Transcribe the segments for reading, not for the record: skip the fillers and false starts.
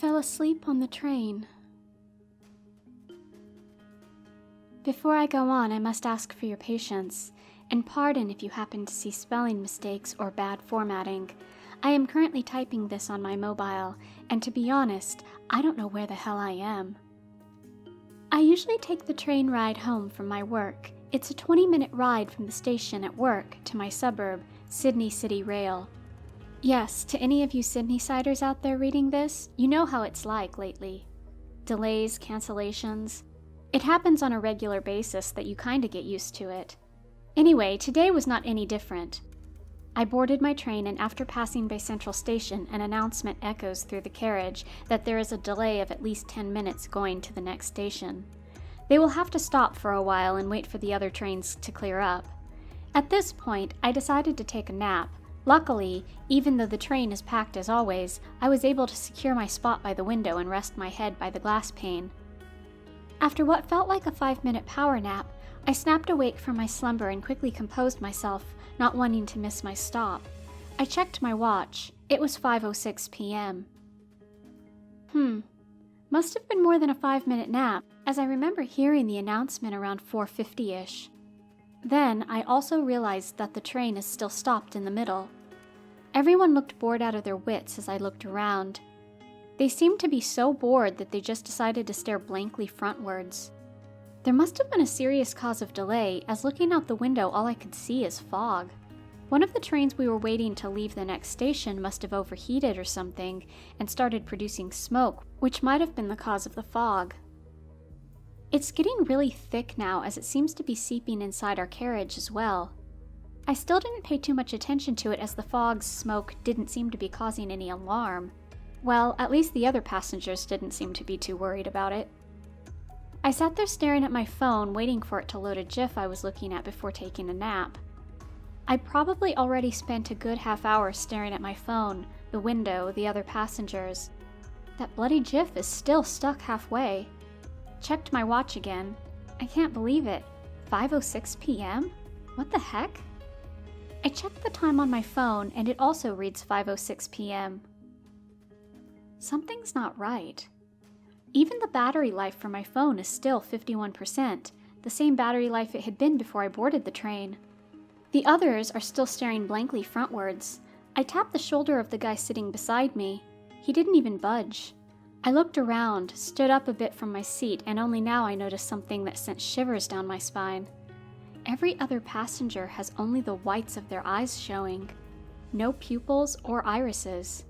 fell asleep on the train. Before I go on, I must ask for your patience, and pardon if you happen to see spelling mistakes or bad formatting. I am currently typing this on my mobile, and to be honest, I don't know where the hell I am. I usually take the train ride home from my work. It's a 20-minute ride from the station at work to my suburb, Sydney City Rail. Yes, to any of you Sydney-siders out there reading this, you know how it's like lately. Delays, cancellations. It happens on a regular basis that you kinda get used to it. Anyway, today was not any different. I boarded my train, and after passing by Central Station, an announcement echoes through the carriage that there is a delay of at least 10 minutes going to the next station. They will have to stop for a while and wait for the other trains to clear up. At this point, I decided to take a nap. Luckily, even though the train is packed as always, I was able to secure my spot by the window and rest my head by the glass pane. After what felt like a 5-minute power nap, I snapped awake from my slumber and quickly composed myself, not wanting to miss my stop. I checked my watch. It was 5:06 p.m. Must have been more than a 5-minute nap, as I remember hearing the announcement around 4:50-ish. Then, I also realized that the train is still stopped in the middle. Everyone looked bored out of their wits as I looked around. They seemed to be so bored that they just decided to stare blankly frontwards. There must have been a serious cause of delay, as looking out the window all I could see is fog. One of the trains we were waiting to leave the next station must have overheated or something and started producing smoke, which might have been the cause of the fog. It's getting really thick now, as it seems to be seeping inside our carriage as well. I still didn't pay too much attention to it, as the fog's smoke didn't seem to be causing any alarm. Well, at least the other passengers didn't seem to be too worried about it. I sat there staring at my phone, waiting for it to load a GIF I was looking at before taking a nap. I probably already spent a good half hour staring at my phone, the window, the other passengers. That bloody GIF is still stuck halfway. Checked my watch again. I can't believe it. 5:06 p.m.? What the heck? I checked the time on my phone, and it also reads 5:06 p.m. Something's not right. Even the battery life for my phone is still 51%, the same battery life it had been before I boarded the train. The others are still staring blankly frontwards. I tapped the shoulder of the guy sitting beside me. He didn't even budge. I looked around, stood up a bit from my seat, and only now I noticed something that sent shivers down my spine. Every other passenger has only the whites of their eyes showing. No pupils or irises.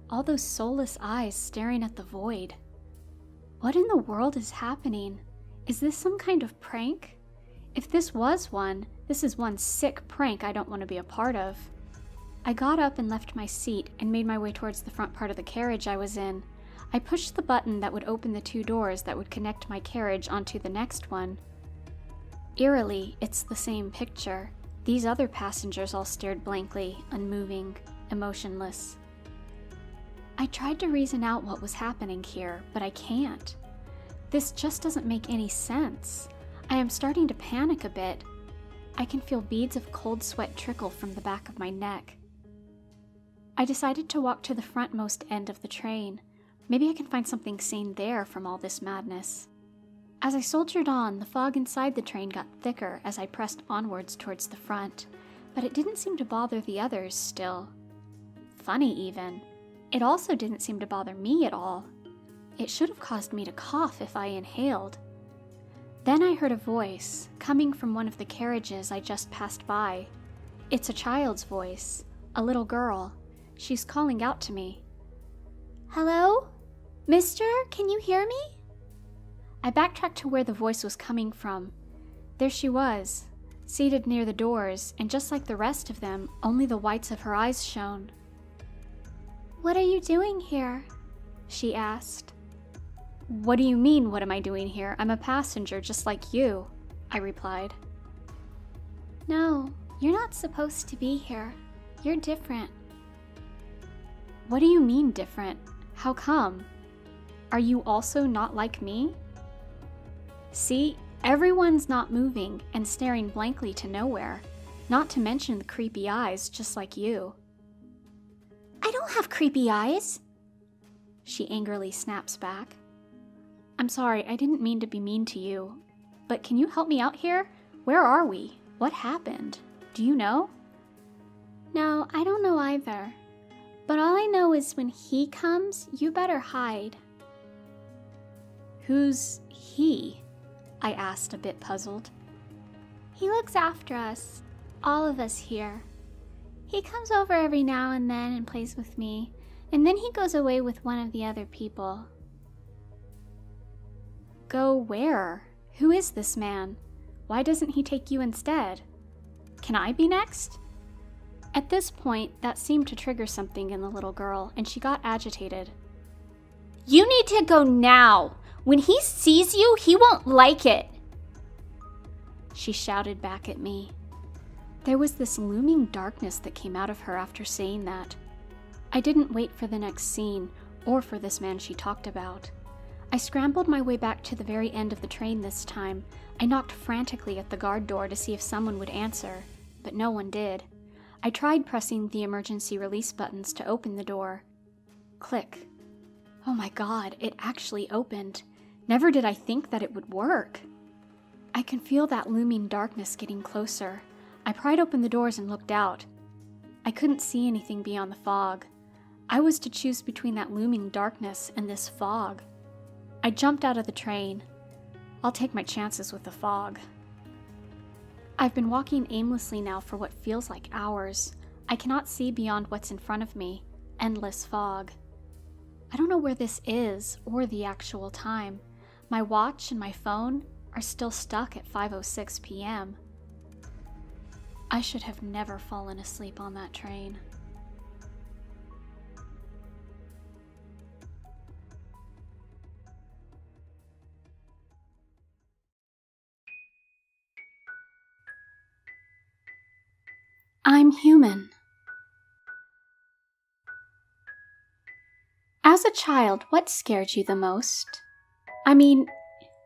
All those soulless eyes staring at the void. What in the world is happening? Is this some kind of prank? If this was one, this is one sick prank I don't want to be a part of. I got up and left my seat and made my way towards the front part of the carriage I was in. I pushed the button that would open the 2 doors that would connect my carriage onto the next one. Eerily, it's the same picture. These other passengers all stared blankly, unmoving, emotionless. I tried to reason out what was happening here, but I can't. This just doesn't make any sense. I am starting to panic a bit. I can feel beads of cold sweat trickle from the back of my neck. I decided to walk to the frontmost end of the train. Maybe I can find something sane there from all this madness. As I soldiered on, the fog inside the train got thicker as I pressed onwards towards the front, but it didn't seem to bother the others still. Funny even. It also didn't seem to bother me at all. It should have caused me to cough if I inhaled. Then I heard a voice, coming from one of the carriages I just passed by. It's a child's voice, a little girl. She's calling out to me. "Hello? Mister, can you hear me?" I backtracked to where the voice was coming from. There she was, seated near the doors, and just like the rest of them, only the whites of her eyes shone. "What are you doing here?" she asked. "What do you mean, what am I doing here? I'm a passenger just like you," I replied. "No, you're not supposed to be here. You're different." "What do you mean different? How come? Are you also not like me?" See, everyone's not moving and staring blankly to nowhere, not to mention the creepy eyes just like you. "I don't have creepy eyes." she angrily snaps back. I'm sorry, I didn't mean to be mean to you. But can you help me out here? Where are we? What happened? Do you know? No, I don't know either. But all I know is when he comes, you better hide. Who's he? I asked, a bit puzzled. He looks after us, all of us here. He comes over every now and then and plays with me, and then he goes away with one of the other people. Go where? Who is this man? Why doesn't he take you instead? Can I be next? At this point, that seemed to trigger something in the little girl, and she got agitated. You need to go now! When he sees you, he won't like it! She shouted back at me. There was this looming darkness that came out of her after saying that. I didn't wait for the next scene, or for this man she talked about. I scrambled my way back to the very end of the train this time. I knocked frantically at the guard door to see if someone would answer, but no one did. I tried pressing the emergency release buttons to open the door. Click. Oh my God, it actually opened. Never did I think that it would work. I can feel that looming darkness getting closer. I pried open the doors and looked out. I couldn't see anything beyond the fog. I was to choose between that looming darkness and this fog. I jumped out of the train. I'll take my chances with the fog. I've been walking aimlessly now for what feels like hours. I cannot see beyond what's in front of me. Endless fog. I don't know where this is or the actual time. My watch and my phone are still stuck at 5:06 p.m. I should have never fallen asleep on that train. I'm human. As a child, what scared you the most? I mean,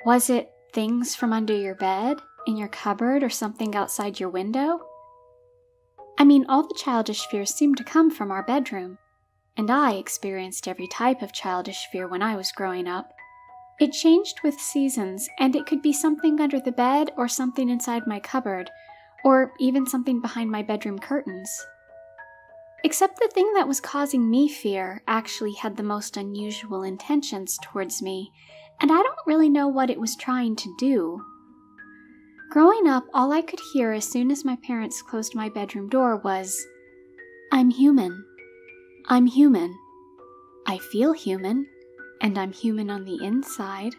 was it things from under your bed, in your cupboard, or something outside your window? I mean, all the childish fears seem to come from our bedroom, and I experienced every type of childish fear when I was growing up. It changed with seasons, and it could be something under the bed or something inside my cupboard, or even something behind my bedroom curtains. Except the thing that was causing me fear actually had the most unusual intentions towards me, and I don't really know what it was trying to do. Growing up, all I could hear as soon as my parents closed my bedroom door was, I'm human. I'm human. I feel human, and I'm human on the inside.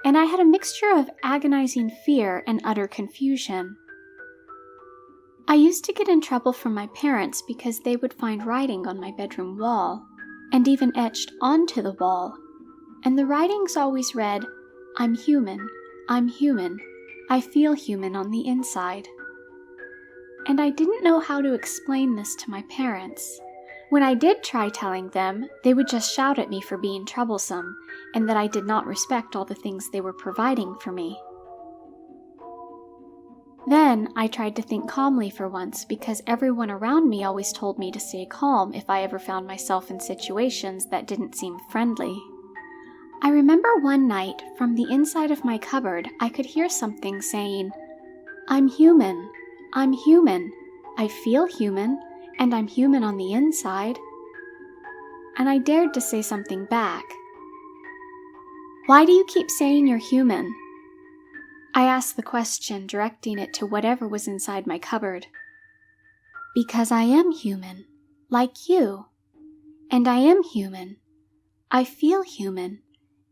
And I had a mixture of agonizing fear and utter confusion. I used to get in trouble from my parents because they would find writing on my bedroom wall, and even etched onto the wall, and the writings always read, I'm human, I feel human on the inside. And I didn't know how to explain this to my parents. When I did try telling them, they would just shout at me for being troublesome, and that I did not respect all the things they were providing for me. Then I tried to think calmly for once because everyone around me always told me to stay calm if I ever found myself in situations that didn't seem friendly. I remember one night, from the inside of my cupboard, I could hear something saying, I'm human, I feel human, and I'm human on the inside. And I dared to say something back. Why do you keep saying you're human? I asked the question, directing it to whatever was inside my cupboard. Because I am human, like you. And I am human. I feel human,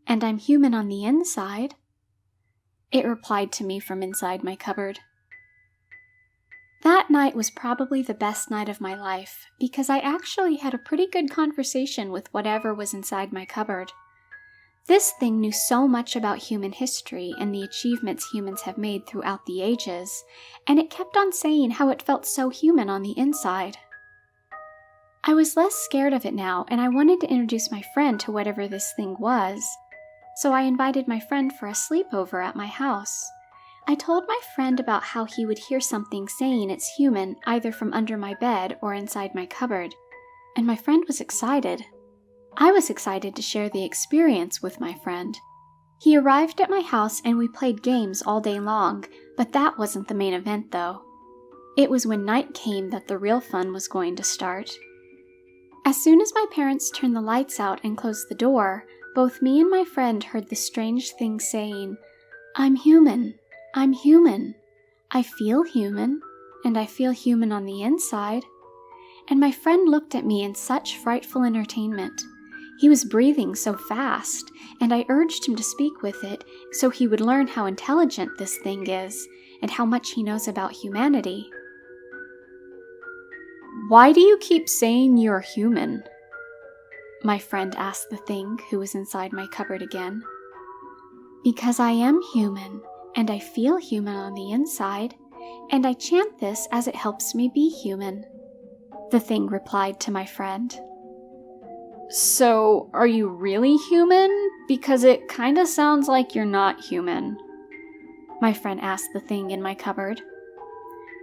and I'm human on the inside. It replied to me from inside my cupboard. That night was probably the best night of my life, because I actually had a pretty good conversation with whatever was inside my cupboard. This thing knew so much about human history and the achievements humans have made throughout the ages, and it kept on saying how it felt so human on the inside. I was less scared of it now, and I wanted to introduce my friend to whatever this thing was, so I invited my friend for a sleepover at my house. I told my friend about how he would hear something saying it's human either from under my bed or inside my cupboard, and my friend was excited. I was excited to share the experience with my friend. He arrived at my house and we played games all day long, but that wasn't the main event though. It was when night came that the real fun was going to start. As soon as my parents turned the lights out and closed the door, both me and my friend heard the strange thing saying, "I'm human, I'm human. I feel human, and I feel human on the inside." And my friend looked at me in such frightful entertainment. He was breathing so fast, and I urged him to speak with it so he would learn how intelligent this thing is and how much he knows about humanity. "Why do you keep saying you're human?" my friend asked the thing who was inside my cupboard again. "Because I am human, and I feel human on the inside, and I chant this as it helps me be human," the thing replied to my friend. "So, are you really human? Because it kinda sounds like you're not human," my friend asked the thing in my cupboard.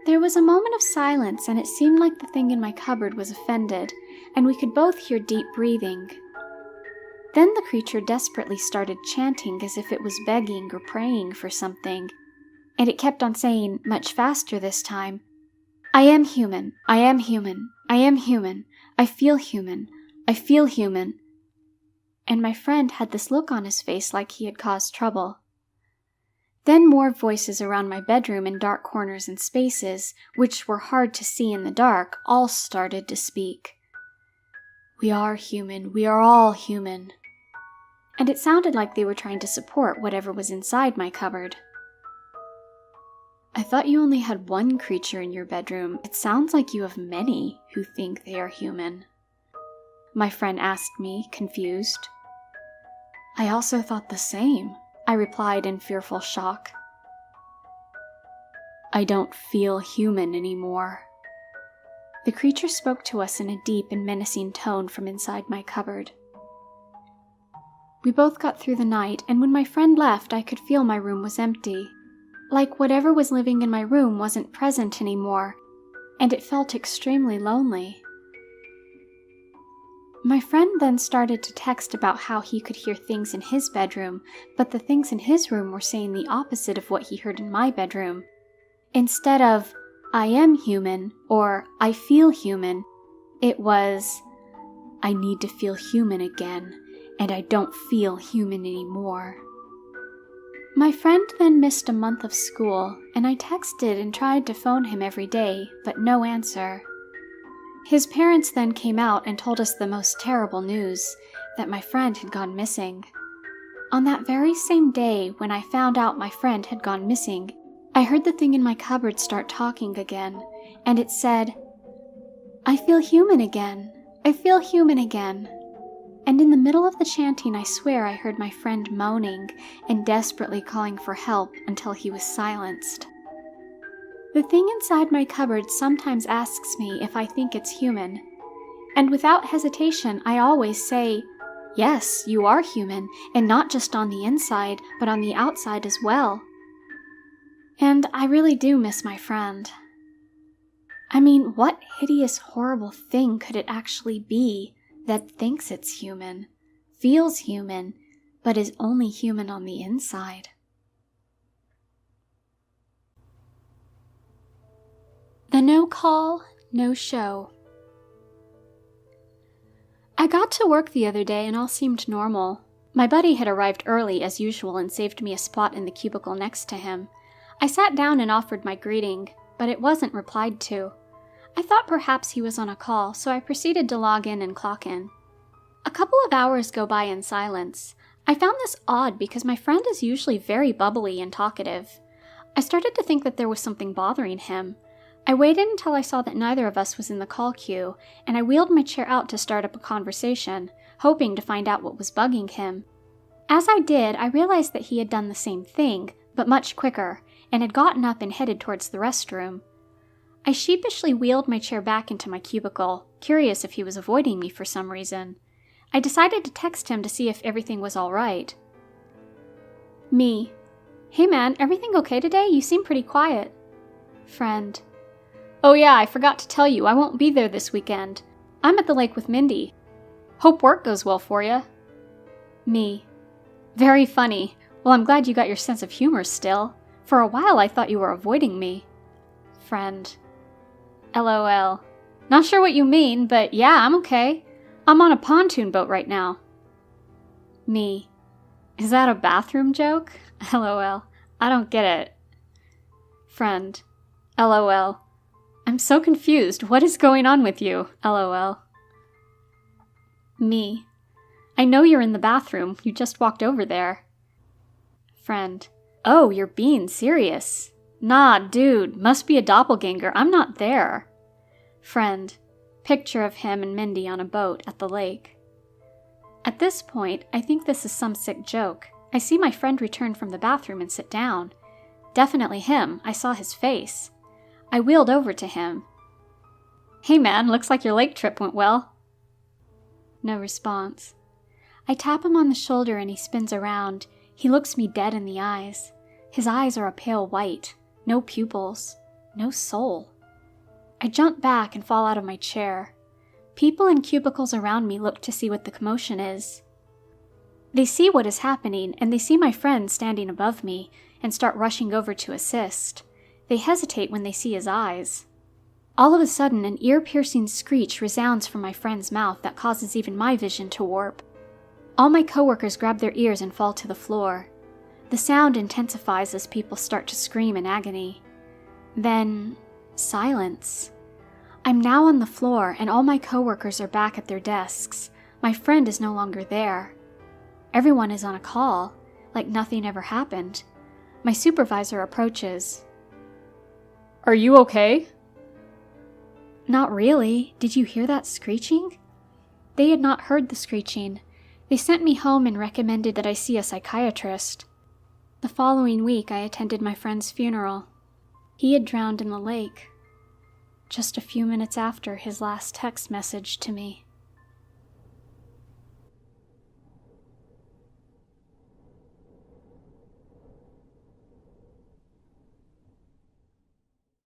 There was a moment of silence, and it seemed like the thing in my cupboard was offended, and we could both hear deep breathing. Then the creature desperately started chanting as if it was begging or praying for something, and it kept on saying, much faster this time, "I am human, I am human, I am human, I feel human, I feel human." And my friend had this look on his face like he had caused trouble. Then more voices around my bedroom in dark corners and spaces, which were hard to see in the dark, all started to speak. "We are human, we are all human." And it sounded like they were trying to support whatever was inside my cupboard. "I thought you only had one creature in your bedroom. It sounds like you have many who think they are human," my friend asked me, confused. "I also thought the same," I replied in fearful shock. "I don't feel human anymore." The creature spoke to us in a deep and menacing tone from inside my cupboard. We both got through the night, and when my friend left, I could feel my room was empty. Like whatever was living in my room wasn't present anymore, and it felt extremely lonely. My friend then started to text about how he could hear things in his bedroom, but the things in his room were saying the opposite of what he heard in my bedroom. Instead of, "I am human," or "I feel human," it was, "I need to feel human again, and I don't feel human anymore." My friend then missed a month of school, and I texted and tried to phone him every day, but no answer. His parents then came out and told us the most terrible news, that my friend had gone missing. On that very same day when I found out my friend had gone missing, I heard the thing in my cupboard start talking again, and it said, "I feel human again, I feel human again." And in the middle of the chanting, I swear I heard my friend moaning and desperately calling for help until he was silenced. The thing inside my cupboard sometimes asks me if I think it's human, and without hesitation I always say, "Yes, you are human, and not just on the inside, but on the outside as well." And I really do miss my friend. I mean, what hideous, horrible thing could it actually be that thinks it's human, feels human, but is only human on the inside? The no call, no show. I got to work the other day and all seemed normal. My buddy had arrived early as usual and saved me a spot in the cubicle next to him. I sat down and offered my greeting, but it wasn't replied to. I thought perhaps he was on a call, so I proceeded to log in and clock in. A couple of hours go by in silence. I found this odd because my friend is usually very bubbly and talkative. I started to think that there was something bothering him. I waited until I saw that neither of us was in the call queue, and I wheeled my chair out to start up a conversation, hoping to find out what was bugging him. As I did, I realized that he had done the same thing, but much quicker, and had gotten up and headed towards the restroom. I sheepishly wheeled my chair back into my cubicle, curious if he was avoiding me for some reason. I decided to text him to see if everything was all right. Me. "Hey man, everything okay today? You seem pretty quiet." Friend. "Oh yeah, I forgot to tell you, I won't be there this weekend. I'm at the lake with Mindy." Hope work goes well for ya. Me. Very funny. Well, I'm glad you got your sense of humor still. For a while I thought you were avoiding me. Friend. LOL. Not sure what you mean, but yeah, I'm okay. I'm on a pontoon boat right now. Me. Is that a bathroom joke? LOL. I don't get it. Friend. LOL. I'm so confused. What is going on with you? LOL. Me. I know you're in the bathroom. You just walked over there. Friend. Oh, you're being serious. Nah, dude. Must be a doppelganger. I'm not there. Friend. Picture of him and Mindy on a boat at the lake. At this point, I think this is some sick joke. I see my friend return from the bathroom and sit down. Definitely him. I saw his face. I wheeled over to him. Hey man, looks like your lake trip went well. No response. I tap him on the shoulder and he spins around. He looks me dead in the eyes. His eyes are a pale white. No pupils. No soul. I jump back and fall out of my chair. People in cubicles around me look to see what the commotion is. They see what is happening, and they see my friend standing above me and start rushing over to assist. They hesitate when they see his eyes. All of a sudden, an ear-piercing screech resounds from my friend's mouth that causes even my vision to warp. All my coworkers grab their ears and fall to the floor. The sound intensifies as people start to scream in agony. Then, silence. I'm now on the floor, and all my coworkers are back at their desks. My friend is no longer there. Everyone is on a call, like nothing ever happened. My supervisor approaches. Are you okay? Not really. Did you hear that screeching? They had not heard the screeching. They sent me home and recommended that I see a psychiatrist. The following week, I attended my friend's funeral. He had drowned in the lake, just a few minutes after his last text message to me.